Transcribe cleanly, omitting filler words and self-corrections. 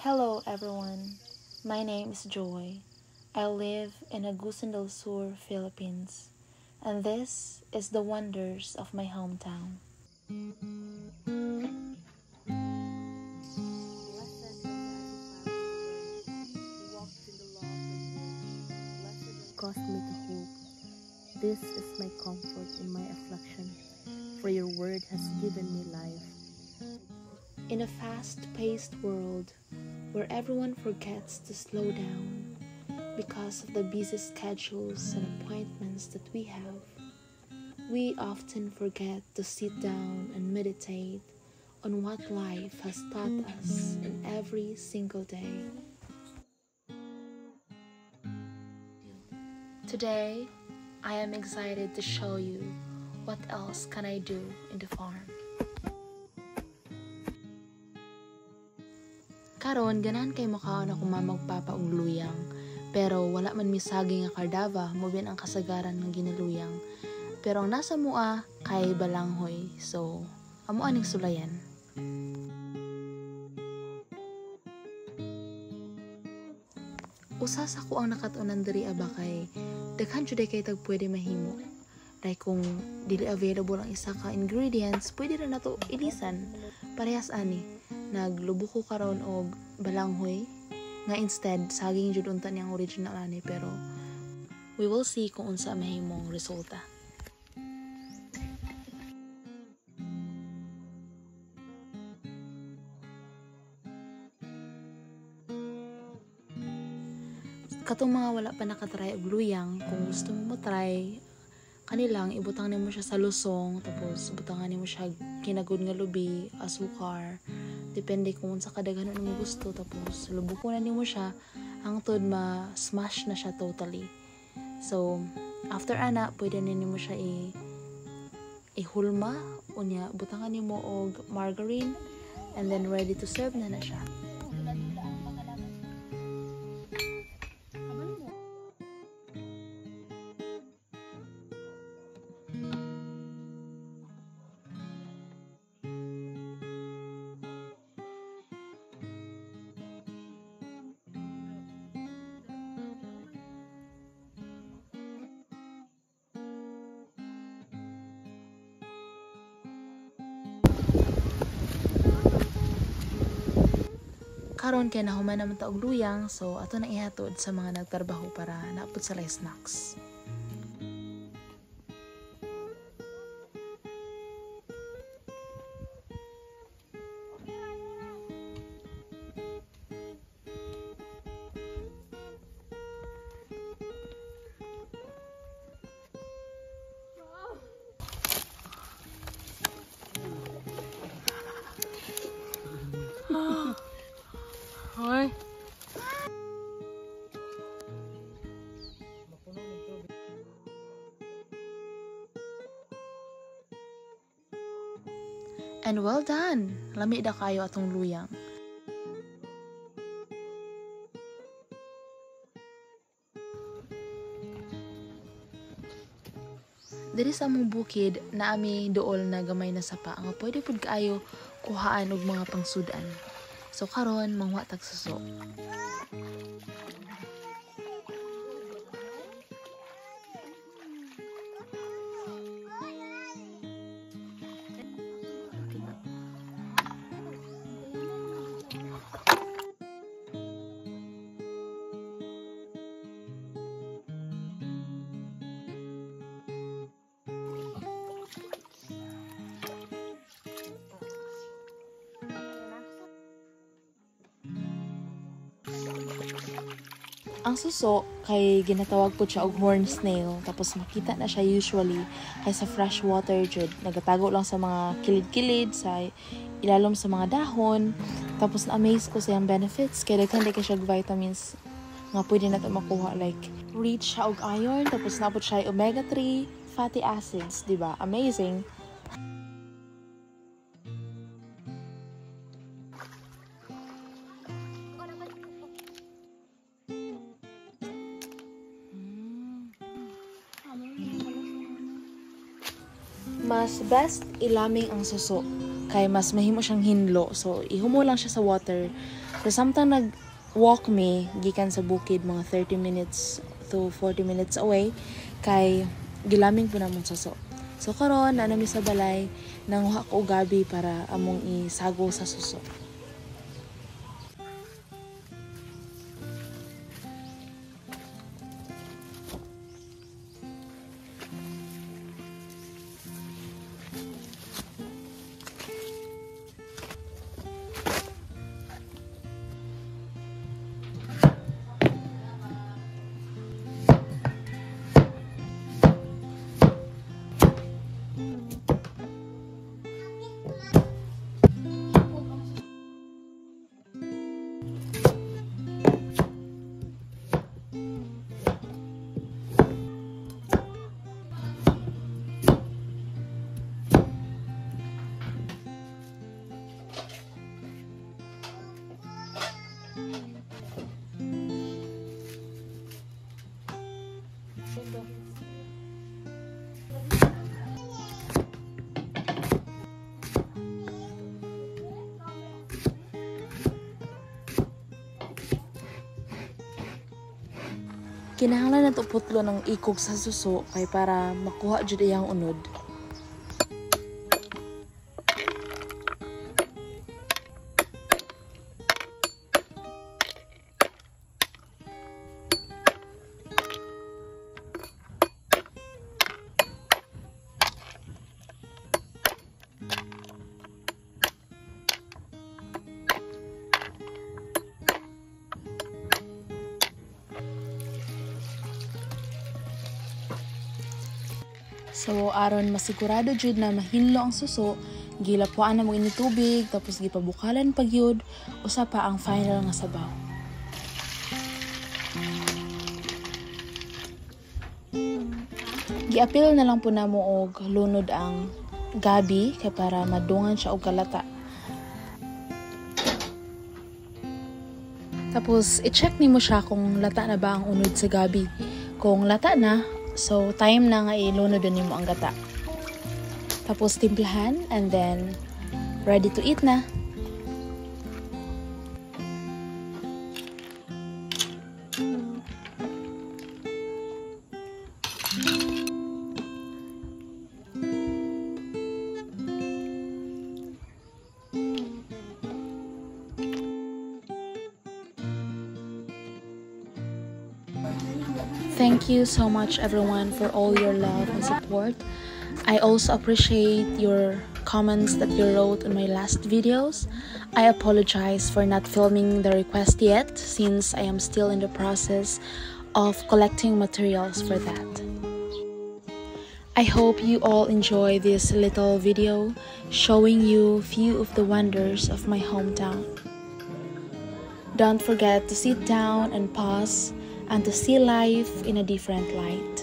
Hello everyone, my name is Joy. I live in Agusan del Sur, Philippines, and this is the wonders of my hometown. Cause me to hope. This is my comfort in my affliction, for your word has given me life. In a fast-paced world where everyone forgets to slow down because of the busy schedules and appointments that we have, we often forget to sit down and meditate on what life has taught us in every single day. Today, I am excited to show you what else can I do in the farm. Karon ganan kay makaon ako magpapaong luyang, pero wala man misaging nga kardava mo bin ang kasagaran ng ginaluyang. Pero ang nasa mua kay balanghoy, so amo aning sulayan. Usa sa ko ang nakatunan diri aba kay daghan jud kay tag pwede mahimo. Like kung dili available ang isa ka ingredients, pwede ra nato ilisan. Parehas ani, naglubo ko karon og balanghoy nga instead saging jud unta niyang original ani, pero we will see kung unsa mahimong resulta. Katong mga wala pa nakatry og luyang, kung gusto mo try kanilang ibutang nimo siya sa lusong, tapos butangan nimo siya kinagud nga lubi, asukar, depende kung unsa kadaghanon mo gusto, tapos lubukon na nimo siya hangtod ma-smash na siya totally. So after ana pwede na nimo siya ihulma unya butangan nimo og margarine, and then ready to serve na siya. Karon kay nahuman naman ta og luyang, so ato na ihatod sa mga nagtrabaho para naapod sa snacks. Hoy. And well done! Lami da kayo atong luyang. Diri sa among bukid na ami dool na gamay na sapa nga pwede pud kaayo kuhaan og mga pangsudan. So karon mangwa tag suso. Ang suso kay ginatawag po siya og horn snail, tapos makita na siya usually kay sa fresh water jud, nagatago lang sa mga kilid-kilid sa ilalom sa mga dahon. Tapos na-amaze ko sa iyang benefits kay daghan kay siya vitamins nga pwede nato makuha, like rich siya og iron, tapos napod siya omega 3 fatty acids, di ba? Amazing. Mas best ilaming ang suso kay mas mahimo siyang hinlo. So ihumo lang siya sa water. So samtang nag-walk me gikan sa bukid mga 30 minutes to 40 minutes away kay gilaming po namon suso. So karon na nami sa balay nanguha ko og gabi para among isago sa suso. Kinahanglan nato putlo ng ikog sa suso kay para makuha jud iyang unod. So aron masigurado jud na mahinlo ang suso, gilapuan na mo ini tubig tapos gipabukalan pagyud usa pa ang final nga sabaw. Giapil na lang po namo og lunod ang gabi kay para madungan siya og kalata. Tapos i-check nimo siya kung lata na ba ang unod sa gabi. Kung lata na, so, time na nga ilunod nimo ang gata. Tapos, timplahan, and then, ready to eat na. Thank you so much everyone for all your love and support. I also appreciate your comments that you wrote on my last videos. I apologize for not filming the request yet since I am still in the process of collecting materials for that. I hope you all enjoy this little video showing you few of the wonders of my hometown. Don't forget to sit down and pause and to see life in a different light.